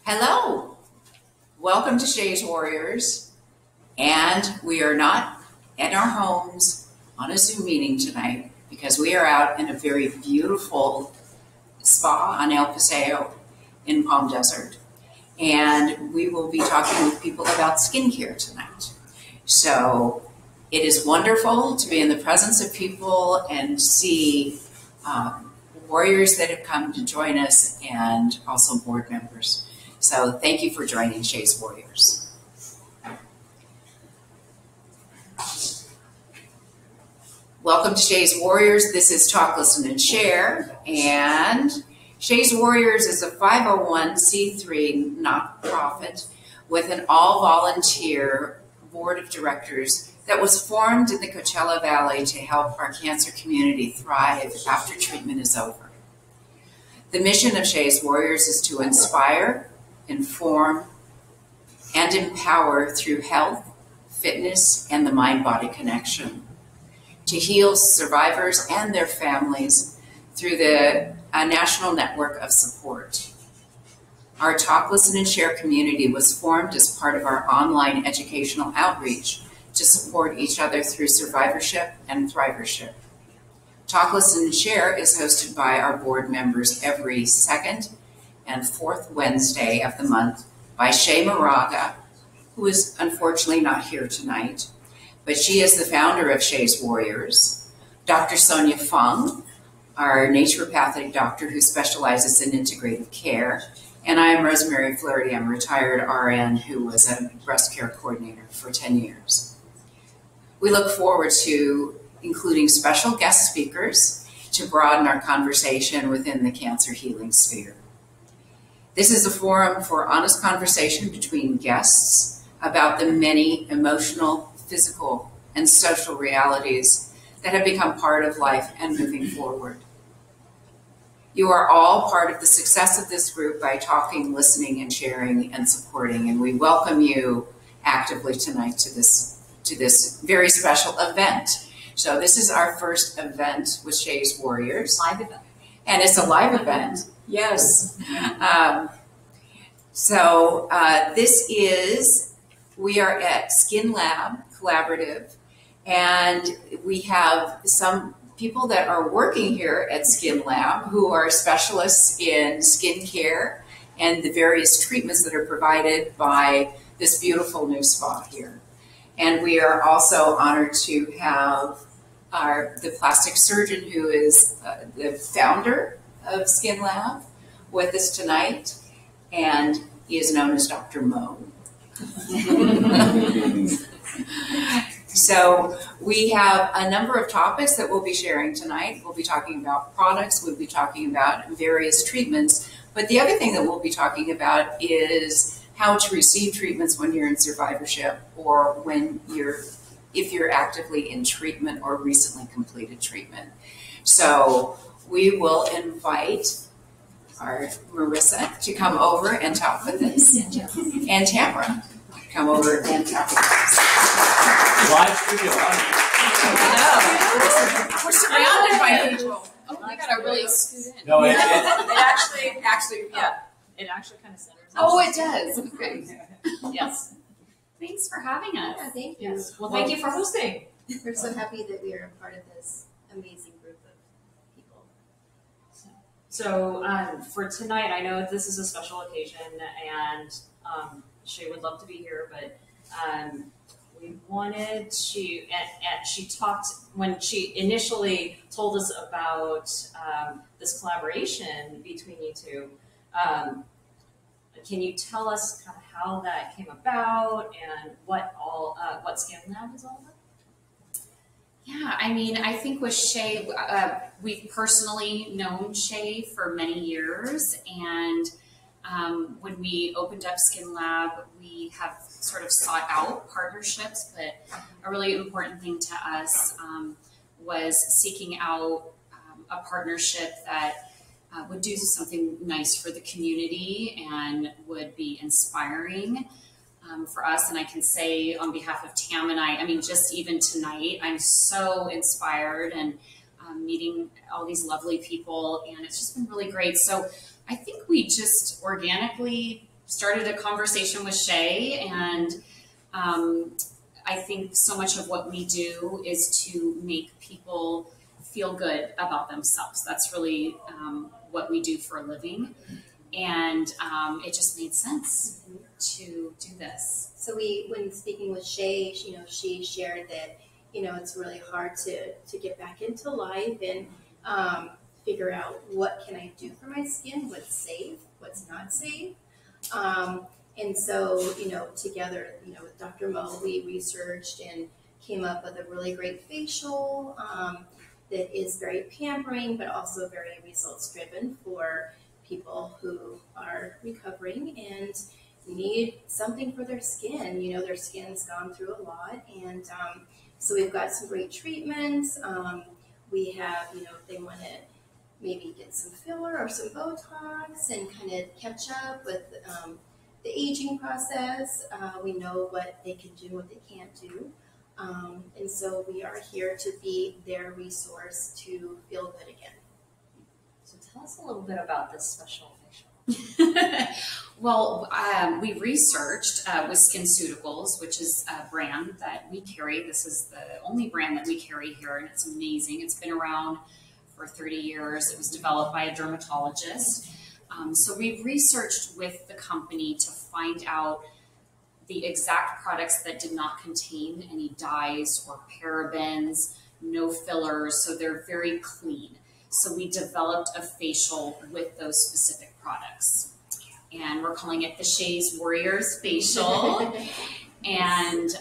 Hello, welcome to Shay's Warriors, and we are not at our homes on a Zoom meeting tonight because we are out in a very beautiful spa on El Paseo in Palm Desert, and we will be talking with people about skincare tonight. So it is wonderful to be in the presence of people and see warriors that have come to join us and also board members. So thank you for joining Shay's Warriors. Welcome to Shay's Warriors. This is Talk, Listen, and Share. And Shay's Warriors is a 501c3 nonprofit with an all-volunteer board of directors that was formed in the Coachella Valley to help our cancer community thrive after treatment is over. The mission of Shay's Warriors is to inspire, inform, and empower through health, fitness, and the mind-body connection, to heal survivors and their families through the national network of support. Our Talk, Listen, and Share community was formed as part of our online educational outreach to support each other through survivorship and thrivership. Talk, Listen, and Share is hosted by our board members every second and fourth Wednesday of the month by Shay, who is unfortunately not here tonight, but she is the founder of Shay's Warriors. Dr. Sonia Fung, our naturopathic doctor who specializes in integrative care, and I am Rosemary Flaherty. I'm a retired RN who was a breast care coordinator for 10 years. We look forward to including special guest speakers to broaden our conversation within the cancer healing sphere. This is a forum for honest conversation between guests about the many emotional, physical, and social realities that have become part of life and moving forward. You are all part of the success of this group by talking, listening, and sharing and supporting, and we welcome you actively tonight to this very special event. So this is our first event with Shay's Warriors. Live event. And it's a live event. Yes. We are at SkinLab Collaborative, and we have some people that are working here at SkinLab who are specialists in skincare and the various treatments that are provided by this beautiful new spa here. And we are also honored to have the plastic surgeon who is the founder of SkinLab with us tonight, and he is known as Dr. Mo. So we have a number of topics that we'll be sharing tonight. We'll be talking about products, we'll be talking about various treatments, but the other thing that we'll be talking about is how to receive treatments when you're in survivorship or if you're actively in treatment or recently completed treatment. So we will invite our Marissa to come over and talk with us, and Tamara come over and talk with us. Live studio audience. We're surrounded by people. Oh, I gotta really scoot in. No, It actually, yeah. It actually kind of centers. Oh, it does. Okay. Yes. Thanks for having us. Yeah, thank you. Yes. Well, thank you for hosting. We're so happy that we are a part of this amazing group of people. So for tonight, I know this is a special occasion, and Shay would love to be here, but we wanted to, and she talked, when she initially told us about this collaboration between you two, can you tell us kind of how that came about and what SkinLab is all about? Yeah, I mean, I think with Shay, we've personally known Shay for many years, and when we opened up SkinLab, we have sort of sought out partnerships, but a really important thing to us was seeking out a partnership that would do something nice for the community and would be inspiring for us. And I can say on behalf of Tam and I mean, just even tonight, I'm so inspired and meeting all these lovely people, and it's just been really great. So I think we just organically started a conversation with Shay, and I think so much of what we do is to make people feel good about themselves. That's really what we do for a living. And it just made sense to do this. So when speaking with Shay, she shared that, it's really hard to get back into life and figure out what can I do for my skin, what's safe, what's not safe. And so, together, with Dr. Mo, we researched and came up with a really great facial that is very pampering, but also very results driven for people who are recovering and need something for their skin. Their skin's gone through a lot, and so we've got some great treatments. We have, if they want to maybe get some filler or some Botox and kind of catch up with the aging process. We know what they can do, what they can't do. And so we are here to be their resource to feel good again. So tell us a little bit about this special facial. Well, we researched with Skinceuticals, which is a brand that we carry. This is the only brand that we carry here, and it's amazing. It's been around for 30 years. It was developed by a dermatologist. So we researched with the company to find out the exact products that did not contain any dyes or parabens, no fillers, so they're very clean. So we developed a facial with those specific products. And we're calling it the Shay's Warriors Facial. And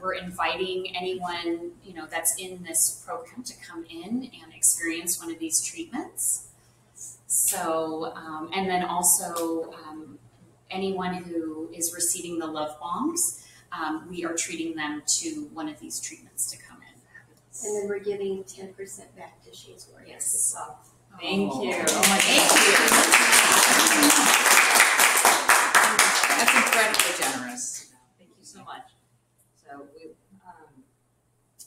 we're inviting anyone, that's in this program to come in and experience one of these treatments. So, and then also anyone who is receiving the Love Bombs, we are treating them to one of these treatments to come in. And then we're giving 10% back to Shay's Warriors. Yes. Well. Thank you. Oh my thank you. That's incredibly generous. Thank you so much.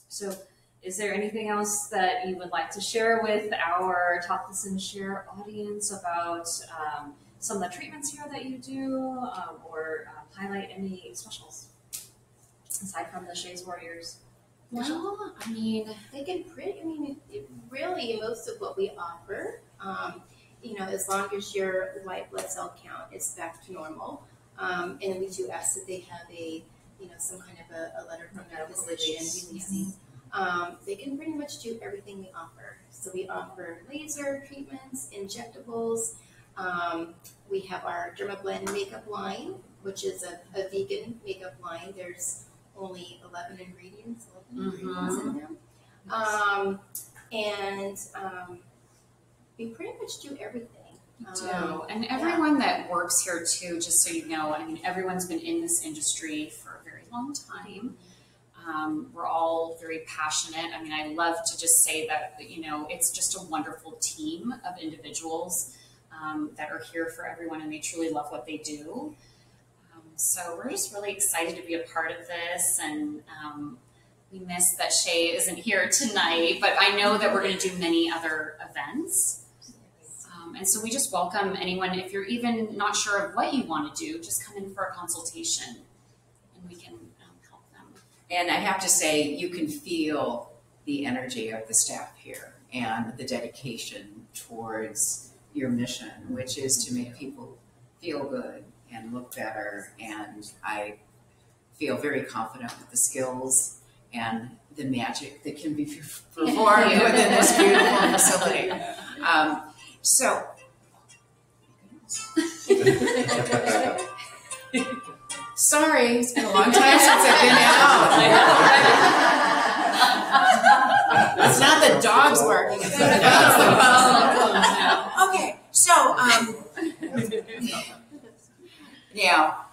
So is there anything else that you would like to share with our Talk, Listen, Share audience about some of the treatments here that you do, or highlight any specials aside from the Shay's Warriors? Well, They can really most of what we offer, as long as your white blood cell count is back to normal, and we do ask that they have some kind of a letter from their physician releasing. They can pretty much do everything we offer. So we offer laser treatments, injectables. We have our Dermablend makeup line, which is a vegan makeup line. There's only 11 ingredients in them. We pretty much do everything. we do. And everyone that works here too, just so you know, everyone's been in this industry for a very long time. We're all very passionate. I love to just say that, it's just a wonderful team of individuals that are here for everyone, and they truly love what they do. So we're just really excited to be a part of this, and we miss that Shay isn't here tonight, but I know that we're going to do many other events. And so we just welcome anyone, if you're even not sure of what you want to do, just come in for a consultation and we can help them. And I have to say, you can feel the energy of the staff here and the dedication towards your mission, which is to make people feel good and look better. And I feel very confident with the skills and the magic that can be performed within this beautiful facility. Sorry, it's been a long time since I've been out. It's not the dogs barking, it's the dogs. Okay, so now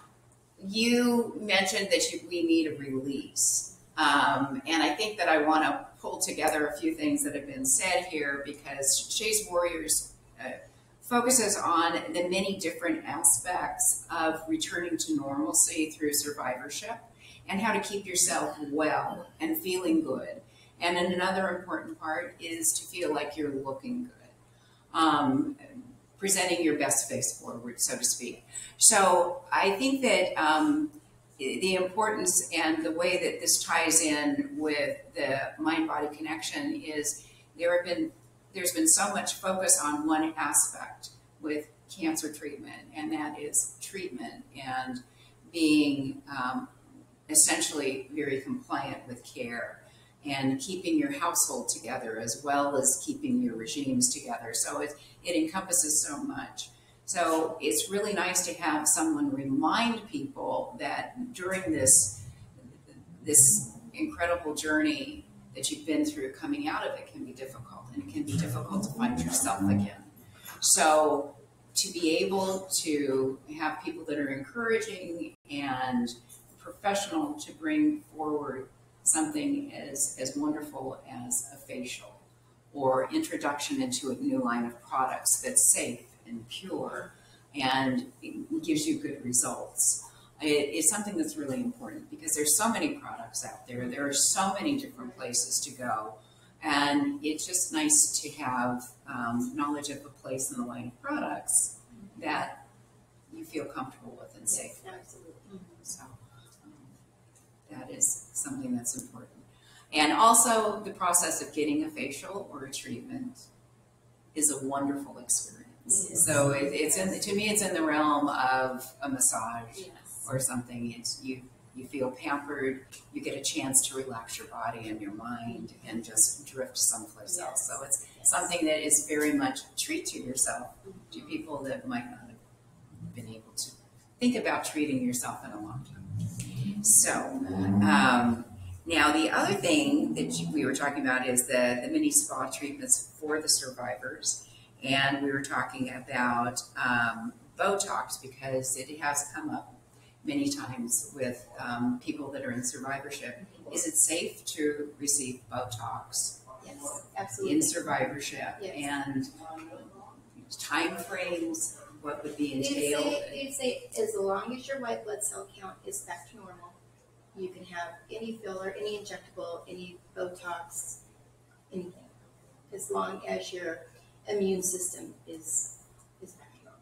you mentioned that we need a release, and I think that I want to pull together a few things that have been said here, because Shay's Warriors focuses on the many different aspects of returning to normalcy through survivorship and how to keep yourself well and feeling good. And then another important part is to feel like you're looking good. presenting your best face forward, so to speak. So I think that the importance and the way that this ties in with the mind-body connection is there's been so much focus on one aspect with cancer treatment, and that is treatment and being essentially very compliant with care and keeping your household together as well as keeping your regimes together. So it encompasses so much. So it's really nice to have someone remind people that during this incredible journey that you've been through, coming out of it can be difficult, and it can be difficult to find yourself again. So to be able to have people that are encouraging and professional to bring forward something as wonderful as a facial or introduction into a new line of products that's safe and pure and gives you good results. It's something that's really important because there's so many products out there. There are so many different places to go. And it's just nice to have knowledge of a place in the line of products that you feel comfortable with and safe with. Absolutely. So that is something that's important. And also the process of getting a facial or a treatment is a wonderful experience. Yes. So to me, it's in the realm of a massage or something. It's you feel pampered, you get a chance to relax your body and your mind and just drift someplace else. So it's something that is very much a treat to yourself, to people that might not have been able to think about treating yourself in a long time. So now the other thing that we were talking about is the mini spa treatments for the survivors. And we were talking about Botox because it has come up many times with people that are in survivorship. Is it safe to receive Botox in survivorship? Yes. And time frames, what would be entailed? They'd say as long as your white blood cell count is back to normal, you can have any filler, any injectable, any Botox, anything, as long as your immune system is back to normal.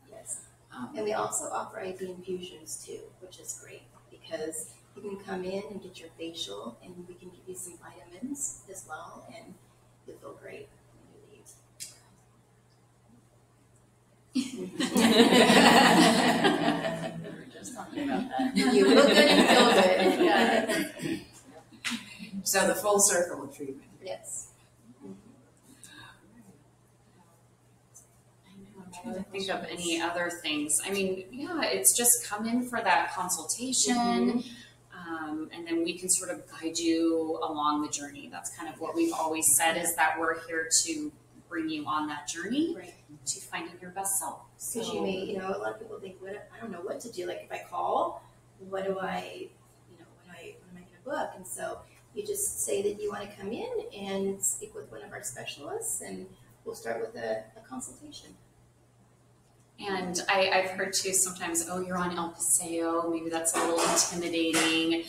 Yes. And they also offer IV infusions too, which is great because you can come in and get your facial and we can give you some vitamins as well and you'll feel great when you leave. We were just talking about that. You look good and feel good. So the full circle of treatment. Yes. I'm trying to think of any other things. I mean, it's just come in for that consultation, and then we can sort of guide you along the journey. That's kind of what we've always said is that we're here to bring you on that journey to finding your best self. Because you may, a lot of people think, I don't know what to do. Like if I call, what am I going to book? And so you just say that you want to come in and speak with one of our specialists, and we'll start with a consultation. And I've heard too sometimes, you're on El Paseo, maybe that's a little intimidating.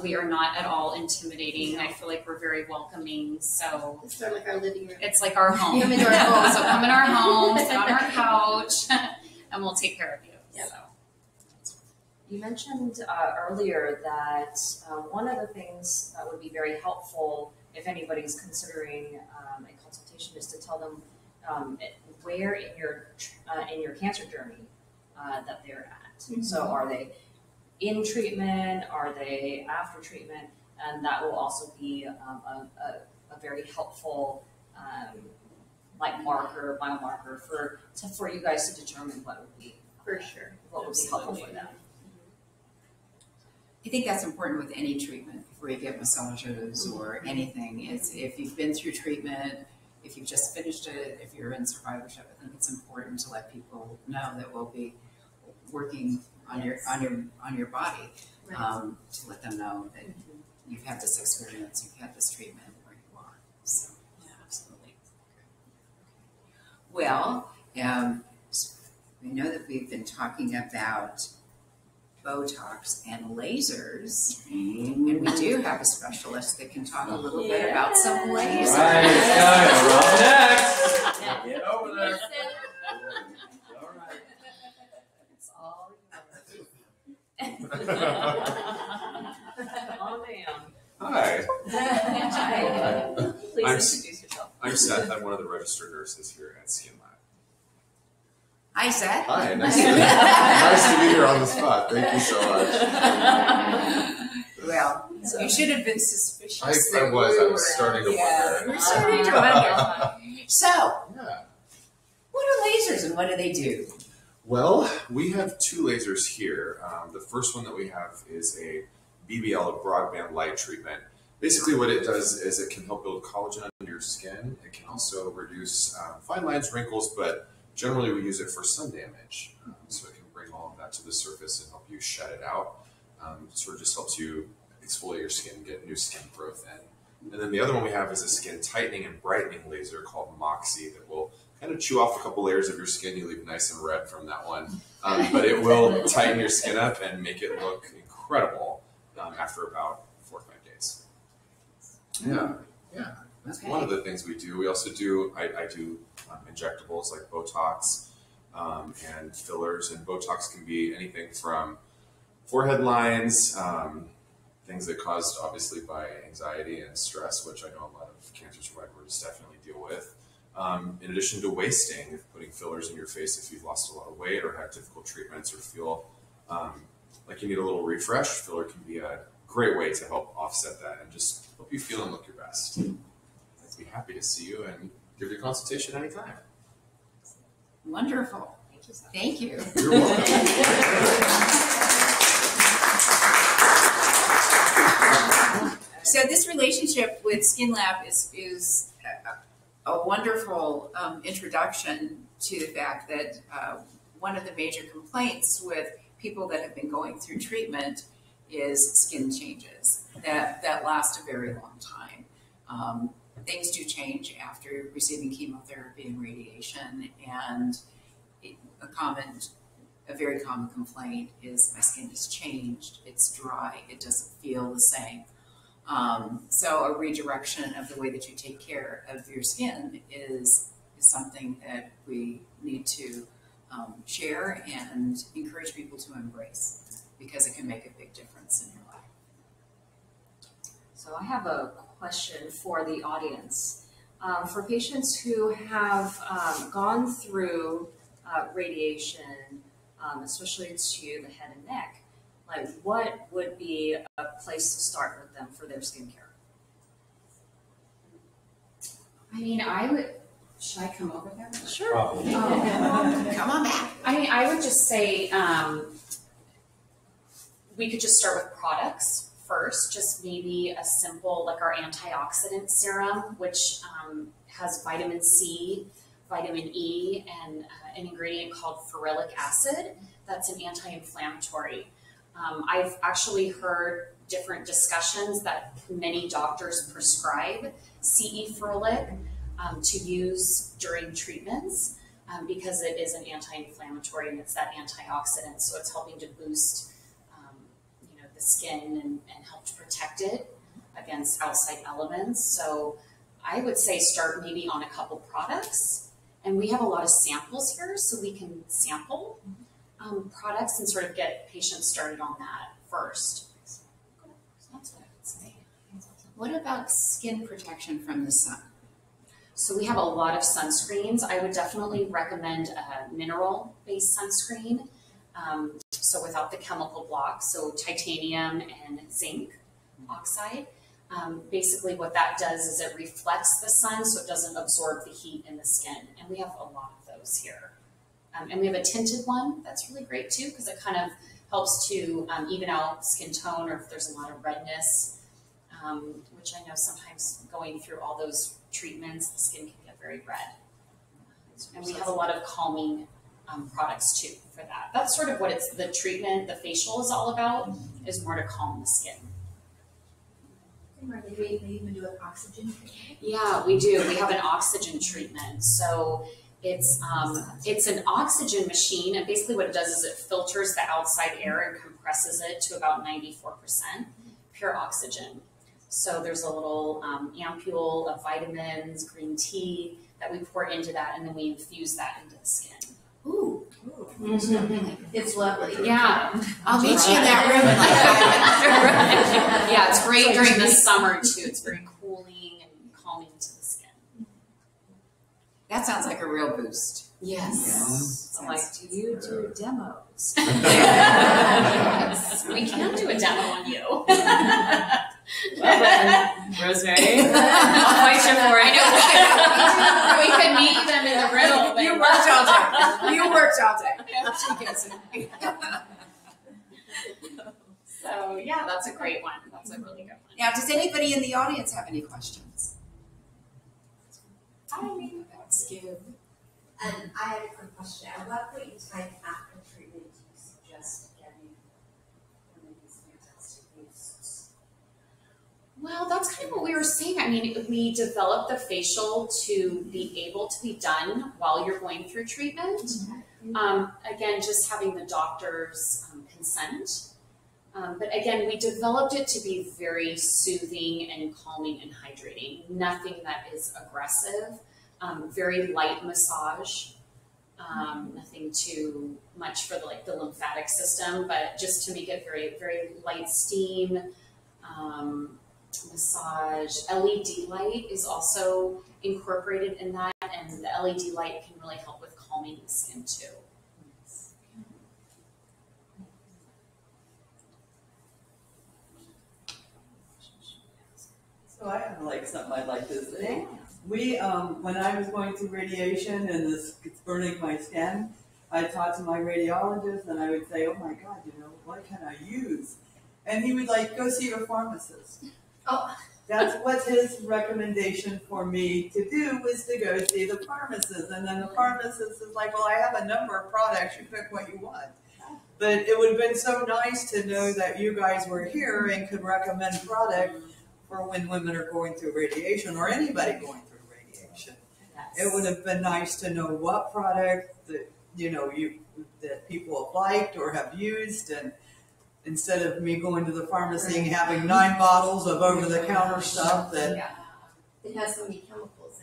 We are not at all intimidating. I feel like we're very welcoming. So it's sort of like our living room. It's like our home. Come into our home. So come in our home, sit on our couch, and we'll take care of you. Yep. So. You mentioned earlier that one of the things that would be very helpful if anybody's considering a consultation is to tell them where in your cancer journey that they're at. Mm-hmm. So are they in treatment? Are they after treatment? And that will also be a very helpful biomarker for you guys to determine what would be helpful for them. I think that's important with any treatment before you get massages or anything. Is if you've been through treatment, if you've just finished it, if you're in survivorship, I think it's important to let people know that we'll be working on your body, to let them know that you've had this experience, you've had this treatment where you are. So yeah, absolutely. Well, we know that we've been talking about Botox and lasers, and we do have a specialist that can talk a little bit about some lasers. Right, we're up next. there. All right. It's all Calm down. Hi. Hi. Please I'm introduce yourself. I'm Seth. I'm one of the registered nurses here at SkinLab. Hi, Seth. Hi, nice to be here on the spot. Thank you so much. Well, you should have been suspicious. I was starting to Yeah, wonder. we're starting to wonder. So, Yeah. what are lasers and what do they do? Well, we have two lasers here. The first one that we have is a BBL, a broadband light treatment. Basically what it does is it can help build collagen under your skin. It can also reduce fine lines, wrinkles, but generally we use it for sun damage. So it can bring all of that to the surface and help you shed it out. Sort of just helps you exfoliate your skin, get new skin growth in. And then the other one we have is a skin tightening and brightening laser called Moxie that will kind of chew off a couple layers of your skin. You leave nice and red from that one. But it will tighten your skin up and make it look incredible after about 4 or 5 days. Yeah. That's Okay. one of the things we do. We also do, I do injectables like Botox and fillers. And Botox can be anything from forehead lines, things that caused obviously by anxiety and stress, which I know a lot of cancer survivors definitely deal with. In addition to wasting, putting fillers in your face if you've lost a lot of weight or had difficult treatments or feel like you need a little refresh, filler can be a great way to help offset that and just help you feel and look your best. I'd be happy to see you and give you a consultation anytime. Wonderful. Thank you. You're welcome. So this relationship with SkinLab is a wonderful introduction to the fact that one of the major complaints with people that have been going through treatment is skin changes that last a very long time. Things do change after receiving chemotherapy and radiation, and a very common complaint is my skin has changed, it's dry, it doesn't feel the same. So a redirection of the way that you take care of your skin is something that we need to share and encourage people to embrace because it can make a big difference in your life. So I have a question for the audience. For patients who have gone through radiation, especially to the head and neck, like what would be a place to start with them for their skincare? I mean, should I come over there? Sure. Come on back. I mean, I would just say we could just start with products first, just maybe a simple, like our antioxidant serum, which has vitamin C, vitamin E, and an ingredient called ferulic acid. That's an anti-inflammatory. I've actually heard different discussions that many doctors prescribe CE ferulic to use during treatments because it is an anti-inflammatory and it's that antioxidant, so it's helping to boost the skin and help to protect it against outside elements. So I would say start maybe on a couple products, and we have a lot of samples here, so we can sample products and sort of get patients started on that first. So that's what I would say. What about skin protection from the sun? So we have a lot of sunscreens. I would definitely recommend a mineral-based sunscreen. So without the chemical block, so titanium and zinc oxide. Basically what that does is it reflects the sun so it doesn't absorb the heat in the skin. And we have a lot of those here. And we have a tinted one that's really great too because it kind of helps to even out skin tone or if there's a lot of redness, which I know sometimes going through all those treatments, the skin can get very red. And we have a lot of calming products too for that. That's sort of what the treatment, the facial is all about, is more to calm the skin. They even do an oxygen. Yeah, we do. We have an oxygen treatment. So it's an oxygen machine, and basically what it does is it filters the outside air and compresses it to about 94% pure oxygen. So there's a little ampule of vitamins, green tea that we pour into that, and then we infuse that into the skin. Ooh. It's lovely. Yeah. I'll meet you in that room in like 5 minutes. Yeah, it's great during the summer too. It's very cooling and calming to the skin. That sounds like a real boost. Yes. I'm like, do you do demos? Yes. We can do a demo on you. Well then, Rosemary, I'll fight you for it. I know. We could meet them in the riddle. But You worked all day. You worked all day. She gets it. So yeah, that's a great one. That's a really good one. Now, does anybody in the audience have any questions? About skin. And I had a quick question. At what point in time after treatment do you suggest getting one of these fantastic faces? Well, that's kind of what we were saying. I mean, we developed the facial to be able to be done while you're going through treatment. Again, just having the doctor's consent. But again, we developed it to be very soothing and calming and hydrating. Nothing that is aggressive. Very light massage. Nothing too much for the lymphatic system, but just to make it very, very light steam. Massage. LED light is also incorporated in that, and the LED light can really help with calming the skin too. So I have like something I'd like to say. We, when I was going through radiation and it's burning my skin, I talked to my radiologist and I would say, oh my God, what can I use? And he would like, go see your pharmacist. Oh. That's what his recommendation for me to do was to go see the pharmacist. And then the pharmacist is like, well, I have a number of products, you pick what you want. But it would have been so nice to know that you guys were here and could recommend product for when women are going through radiation or anybody going through radiation. Yes. It would have been nice to know what product that that people have liked or have used, and instead of me going to the pharmacy and having 9 bottles of over-the-counter stuff that It has so many chemicals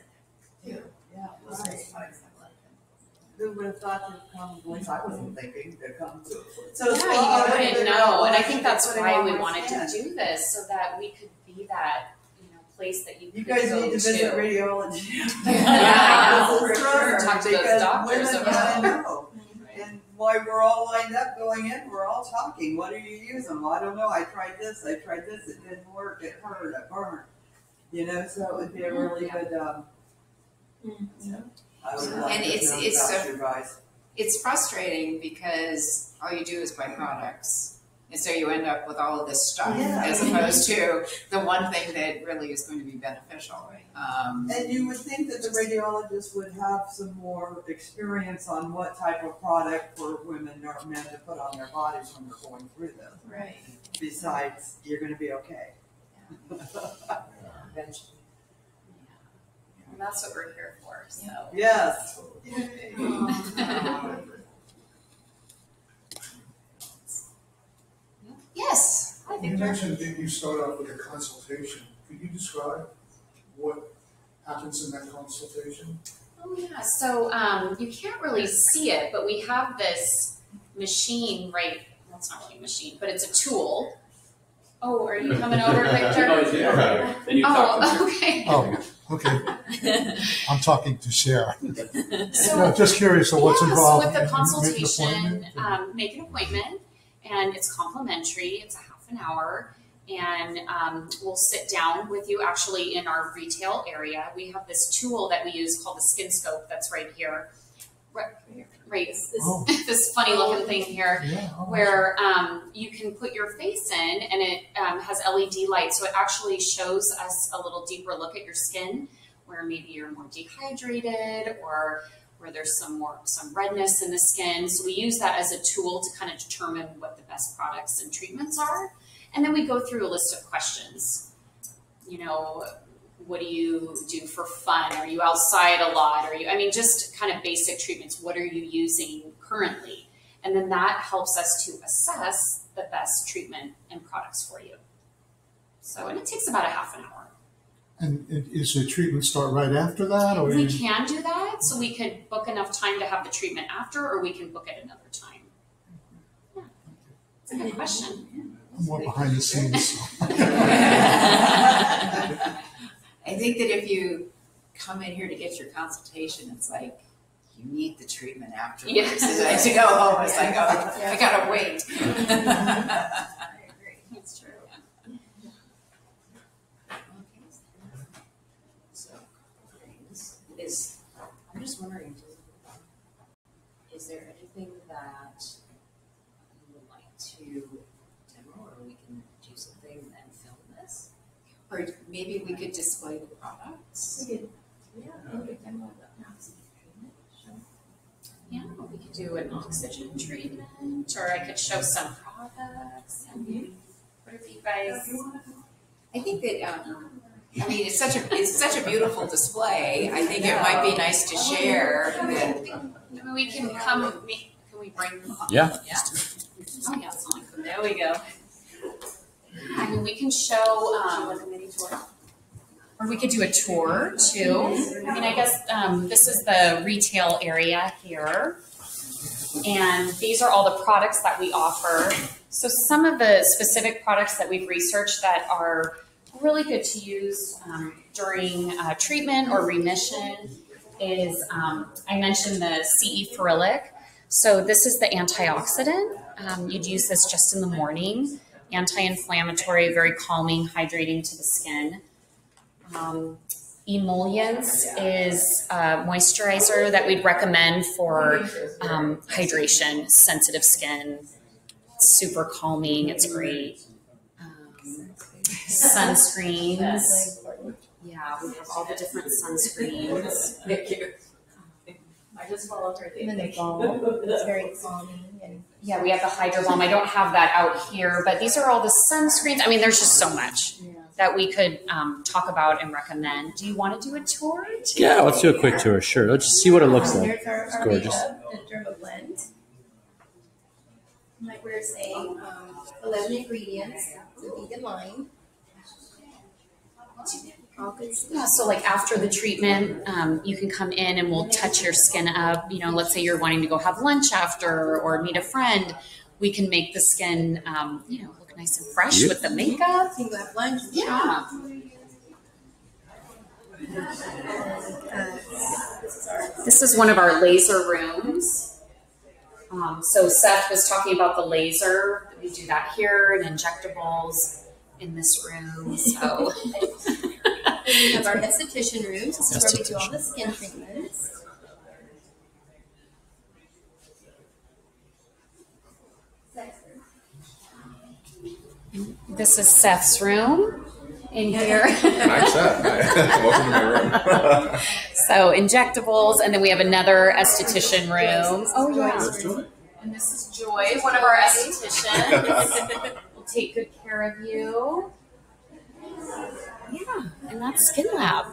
in it too. yeah, Most of right. these products have a lot of chemicals. Who would have thought to come, which I wasn't thinking to come to. So Yeah, you wouldn't know, and I think that's why we wanted to do this, so that we could be that place that you You could guys go need to visit radiology. Yeah, This for is sure. true, Talk to those because doctors women about gotta know. And while we're all lined up going in, we're all talking. What are you using? Well, I don't know. I tried this. It didn't work. It hurt. It burned. So it would be a really good. I would love And to it's- know it's about a- you guys. It's frustrating because all you do is buy products. And so you end up with all of this stuff as opposed to the one thing that really is going to be beneficial. And you would think that the radiologist would have some more experience on what type of product for women or men to put on their bodies when they're going through this. Right. Besides, you're going to be okay. eventually. And that's what we're here for. So. Yes. Yes. You mentioned that you start off with a consultation. Could you describe what happens in that consultation? Oh yeah, so you can't really see it, but we have this machine well, it's not really a machine, but it's a tool. Oh, are you coming over, Victor? Oh, yeah. Then you talk to me. Okay. Oh, okay. I'm talking to Sarah. So, No, just curious, so what's involved? So with the You make an consultation, appointment? make an appointment, and it's complimentary. It's a half an hour, and we'll sit down with you actually in our retail area. We have this tool that we use called the Skin Scope that's right here. Right, Oh. this funny looking thing here. Yeah, oh, Where you can put your face in, and it has LED light, so it actually shows us a little deeper look at your skin, where maybe you're more dehydrated or where there's some redness in the skin. So we use that as a tool to kind of determine what the best products and treatments are, and then we go through a list of questions. What do you do for fun? Are you outside a lot? Just kind of basic treatments. What are you using currently? And then that helps us to assess the best treatment and products for you. So, and it takes about a half an hour. And is the treatment start right after that? Or We can do that, so we could book enough time to have the treatment after, or we can book it another time. Yeah. It's a good question. I'm more behind the scenes. So. I think that if you come in here to get your consultation, it's like you need the treatment afterwards. Yes. And to go home, it's like, oh, I gotta wait. I agree. That's true. So, I'm just wondering, is there anything that you would like to demo, or we can do something and then film this? Or maybe we could display the products? We could, we could demo the oxygen treatment. Sure. Yeah, we could do an oxygen treatment, or I could show some products. And whatever you guys. I think that, I mean, it's such a beautiful display. I think it might be nice to share. Maybe we can come. Can we bring? Yeah. Yeah. Oh yeah, there we go. I mean, we can show like a mini tour, or we could do a tour too. I mean, I guess this is the retail area here, and these are all the products that we offer. So some of the specific products that we've researched that are really good to use during treatment or remission is, I mentioned the CE ferulic. So this is the antioxidant. You'd use this just in the morning. Anti-inflammatory, very calming, hydrating to the skin. Emollients is a moisturizer that we'd recommend for hydration, sensitive skin. It's super calming, it's great. Sunscreens. Yeah, we have all the different sunscreens. Thank you. I just followed her. And then the balm, it's very calming. And Yeah, we have the Hydro Balm. I don't have that out here, but these are all the sunscreens. I mean, there's just so much that we could talk about and recommend. Do you want to do a tour? Too? Yeah, let's do a quick tour. Sure. Let's just see what it looks like. Here's our It's gorgeous. makeup, the Derma Blend. Like we were saying, 11 ingredients, the vegan line. All good stuff. Yeah, so like after the treatment, you can come in and we'll touch your skin up. You know, let's say you're wanting to go have lunch after or meet a friend. We can make the skin, look nice and fresh with the makeup. You can go have lunch. Yeah. This is one of our laser rooms. So Seth was talking about the laser. We do that here and injectables in this room. So We have our esthetician rooms. This is where we do all the skin treatments. this is Seth's room in here. Hi, Seth. Hi. Welcome to my room. So injectables, and then we have another esthetician room. Oh yeah. Let's do it. And this is Joy, one of our estheticians. We'll take good care of you. Yeah, and that's SkinLab.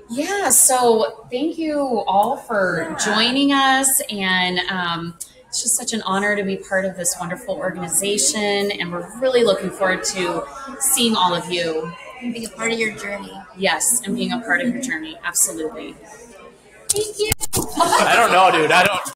Yeah, so thank you all for joining us, and it's just such an honor to be part of this wonderful organization, and we're really looking forward to seeing all of you. And being a part of your journey. Yes, and being a part of your journey, absolutely. Thank you. I don't know, dude. I don't.